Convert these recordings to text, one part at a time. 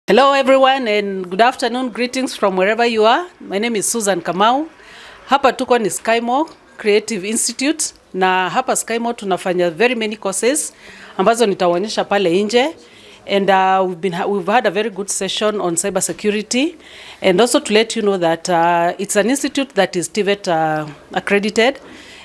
Hello everyone and good afternoon, greetings from wherever you are. My name is Susan Kamau. Hapa tuko ni Symo Creative Institute na hapa Symo tunafanya very many courses ambazo nitawaonyesha pale nje. And we've had a very good session on cyber security, and also to let you know that it's an institute that is TVET accredited,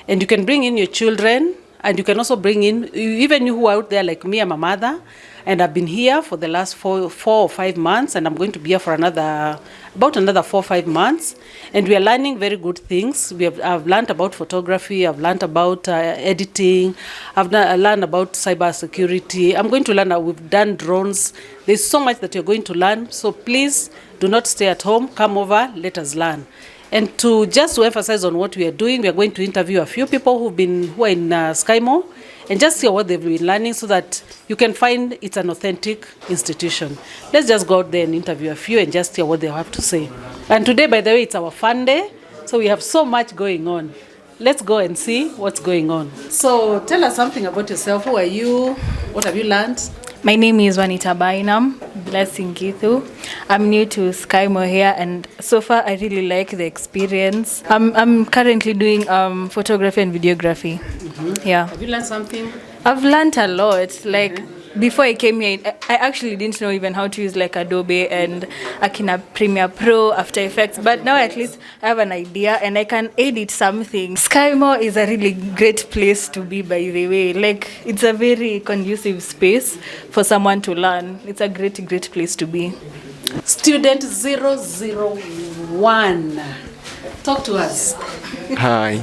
and you can bring in your children, and you can also bring in even you who are out there like me. I'm a mother, and I've been here for the last 4 or 5 months, and I'm going to be here for about another 4 or 5 months, and we are learning very good things. I've learned about photography, I've learned about editing, I've learned about cyber security. I'm going to learn. We've done drones. There's so much that you're going to learn. So please do not stay at home. Come over. Let us learn. And just to emphasize on what we are doing, we are going to interview a few people who are in Symo, and just hear what they've been learning so that you can find it's an authentic institution. Let's just go out there and interview a few and just hear what they have to say. And today, by the way, it's our fun day, so we have so much going on. Let's go and see what's going on. So tell us something about yourself. Who are you? What have you learned? My name is Wanita Bainam, Blessing Kithu. I'm new to Symo here, and so far I really like the experience. I'm currently doing photography and videography. Mm-hmm. Yeah. Have you learned something? I've learned a lot. Like before I came here, I actually didn't know even how to use like Adobe and Akina Premiere Pro, After Effects. But now at least I have an idea and I can edit something. Symo is a really great place to be, by the way. Like it's a very conducive space for someone to learn. It's a great place to be. Student 001. Talk to us. Hi,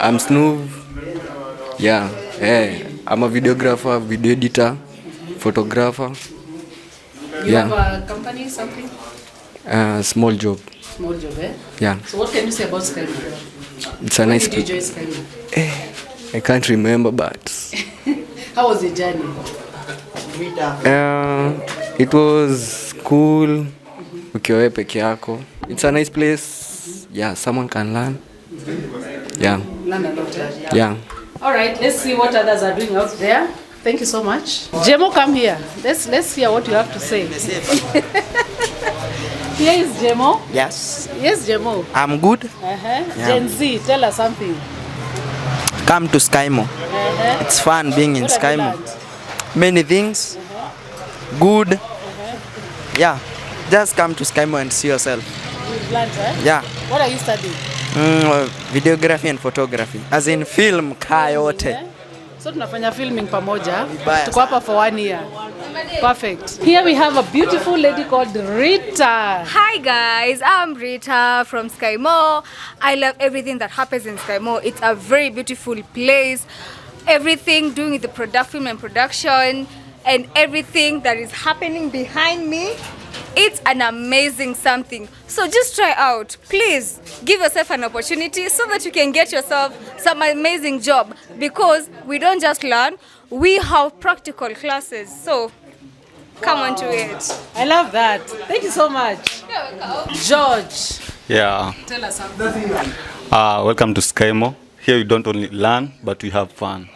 I'm Snoov. Yeah, I'm a videographer, video editor, photographer. You have a company, something? Small job. Small job, eh? Yeah. So what can you say about Symo? It's a nice place. Did you join Symo? I can't remember, but how was the journey? It was cool. Ukiwa peke yako. It's a nice place. Yeah, someone can learn. Yeah. Learn a lot. Yeah. All right, let's see what others are doing out there. Thank you so much. Jemo, come here. Let's hear what you have to say. Here is Jemo. Yes. Yes, Jemo. I'm good. Yeah. Gen Z, tell us something. Come to Symo. It's fun being in Symo. Many things. Good. Yeah. Just come to Symo and see yourself. You've learned, eh? Yeah. What are you studying? Videography and photography. As in film yote. So tunafanya filming pamoja. Tuko hapa for 1 year. Perfect. Here we have a beautiful lady called Rita. Hi guys, I'm Rita from Symo. I love everything that happens in Symo. It's a very beautiful place. Everything doing with the film and production and everything that is happening behind me. It's an amazing something. So just try out. Please give yourself an opportunity so that you can get yourself some amazing job, because we don't just learn, we have practical classes. So come on to it. I love that. Thank you so much. You're welcome. George. Yeah. Tell us something. Welcome to Symo. Here we don't only learn, but we have fun.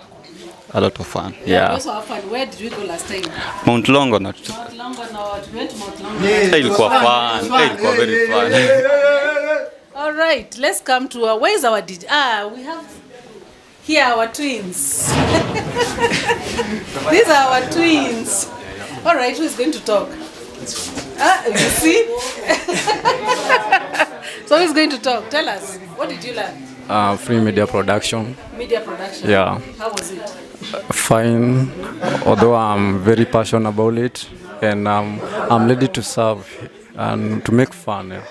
A lot of fun. Yeah. We also have fun. Where did we go last time? Mount Longonot. Mount Longonot. We went to Mount Longonot. Ilikuwa fun. Ilikuwa very fun. All right, let's come to where is our DJ? We have here our twins. These are our twins. All right, who is going to talk? You see? So who is going to talk? Tell us. What did you learn? Free media production. Media production. Yeah. How was it? Fine. Although I'm very passionate about it, and I'm ready to serve and to make fun.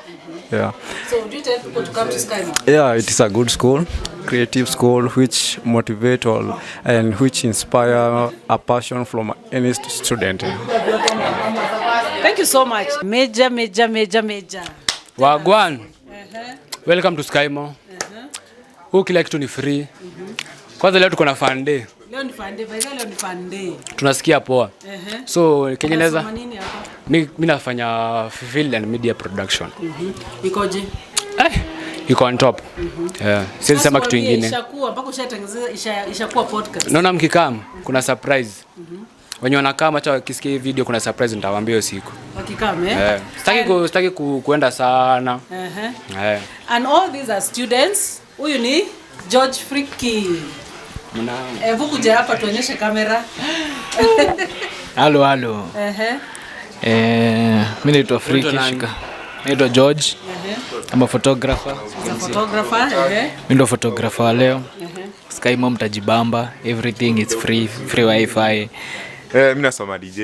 Yeah. So do you tell people to come to Symo? Yeah, it is a good school, creative school, which motivate all and which inspire a passion from any student. Thank you so much. Major. Wagwan. Welcome to Symo. Kila kitu ni free. Kwanza leo tuko na fun day. Leo ni fun day, leo ni fun day. Tunasikia poa. So Kenya naweza mimi nafanya film and media production. Ikoje? Iko on top. Siwezi sema kitu kingine. Ishakuwa mpaka ushatengeneza ishakuwa podcast. Naona mkikam kuna surprise. wenye wanakaa macha wakisikia hii video kuna surprise nitawaambia usiku. Wakikame. Sitaki kuenda sana. And all these are students. Huyu ni George Friki. Hebu kuja hapa tuonyeshe kamera. Halo. Mimi naitwa Friki shika. Naitwa George. I'm a photographer. Mimi ndo photographer leo. Symo mtajibamba. Everything is free wifi. Mimi nasoma DJ.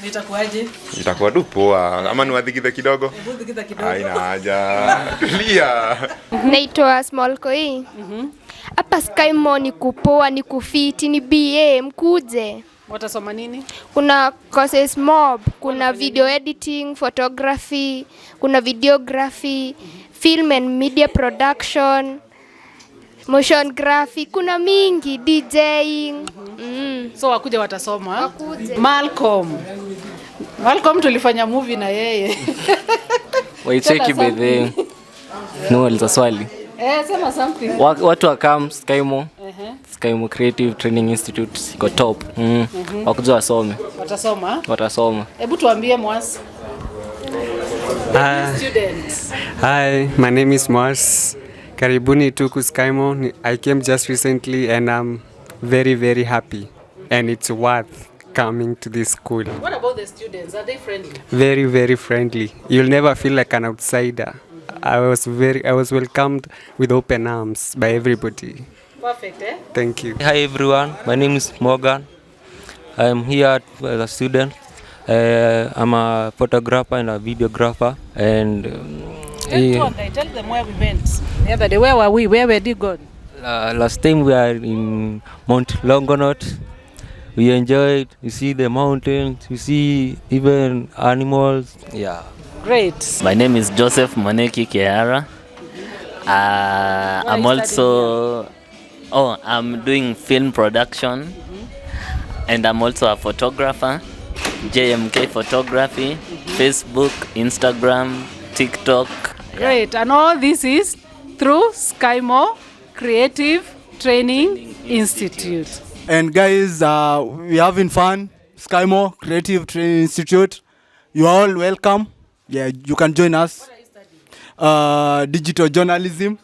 Nitakuaje? Nitakuwa tu poa. Ama niwadhikidha kidogo? Dhikidha kidogo. Haina haja. Tulia. Naitwa Small Koi. Hapa Symo ni kupoa, ni kufiti, ni BA, mkuje. Watasoma nini? Kuna courses mob, kuna video editing, photography, kuna videography, film and media production, motion graphic, kuna mingi, DJing. So wakuja watasoma. Malcolm tulifanya movie na yeye. Waicheki bedhe. No, aliza swali. Sema something. Watu wa come Symo. Symo Creative Training Institute iko top. Wakuja wasome. Watasoma. Hebu tuambie Mwasi. Students. Hi, my name is Mars. Karibuni to Symo. I came just recently and I'm very, very happy. And it's worth coming to this school. What about the students? Are they friendly? Very, very friendly. You'll never feel like an outsider. I was welcomed with open arms by everybody. Perfect, Thank you. Hi everyone, my name is Morgan. I'm here as a student. I'm a photographer and a videographer. And tell them where we went. The other day, where were we? Where were you going? last time we are in Mount Longonot. We enjoyed. You see the mountains. You see even animals. Yeah. Great. My name is Joseph Moneki Keara. I'm also I'm doing film production, and I'm also a photographer. JMK Photography, Facebook, Instagram, TikTok. Great. And all this is through Symo Creative Training Institute. And guys, we're having fun. Symo Creative Training Institute. You are all welcome. Yeah, you can join us. What are you studying? Digital journalism.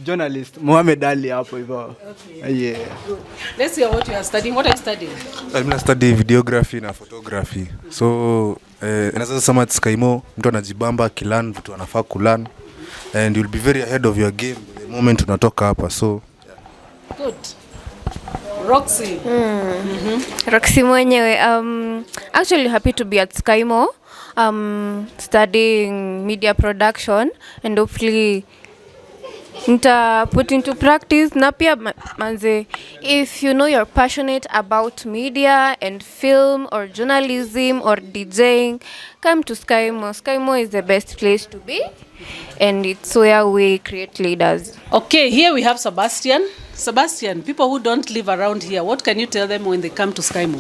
Journalist Mohamed Ali hapo hivyo. Okay. Yeah. Good. Let's hear what you are studying. What are you studying? I'm studying videography na photography. So naweza sema at Symo mtu anajibamba kilan vitu anafaa kulan, and you'll be very ahead of your game the moment unatoka hapa. So yeah. Good. Roxy. Roxy mwenyewe. Actually happy to be at Symo. Studying media production, and hopefully put into practice. Na pia manze, if you know you're passionate about media and film or journalism or DJing, come to Symo. Symo is the best place to be, and it's where we create leaders. Okay, here we have Sebastian. Sebastian, people who don't live around here, what can you tell them when they come to Symo?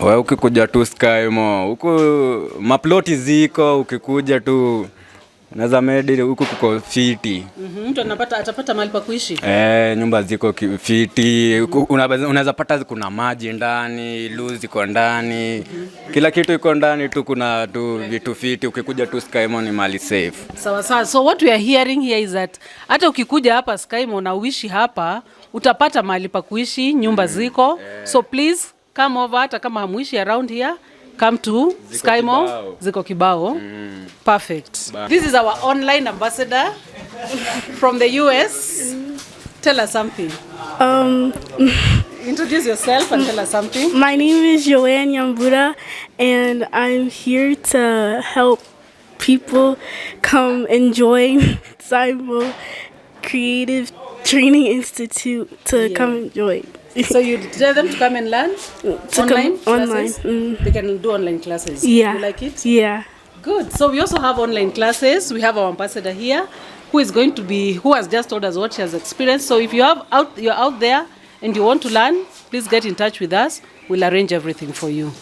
Wewe ukikuja tu Symo, huku maploti ziko, ukikuja tu unaweza medi huku kuko fiti. Mtu atapata mahali pa kuishi. Nyumba ziko fiti, unaweza pata kuna maji ndani, luzi ziko ndani. Kila kitu iko ndani tu, kuna tu vitu fiti. Ukikuja tu Symo ni mali safe. Sawa. So what we are hearing here is that hata ukikuja hapa Symo na uishi hapa, utapata mahali pa kuishi, nyumba ziko. So please come over, hata kama hamuishi around here, come to Symo. Ziko kibao. Perfect. This is our online ambassador from the US. Tell us something. Introduce yourself and tell us something. My name is Joanne Yambura, and I'm here to help people come enjoy Symo Creative Training Institute to come enjoy. So you tell them to come and learn online classes? They can do online classes. Yeah. You like it? Yeah. Good. So we also have online classes. We have our ambassador here who has just told us what she has experienced. So if you're out there and you want to learn, please get in touch with us. We'll arrange everything for you.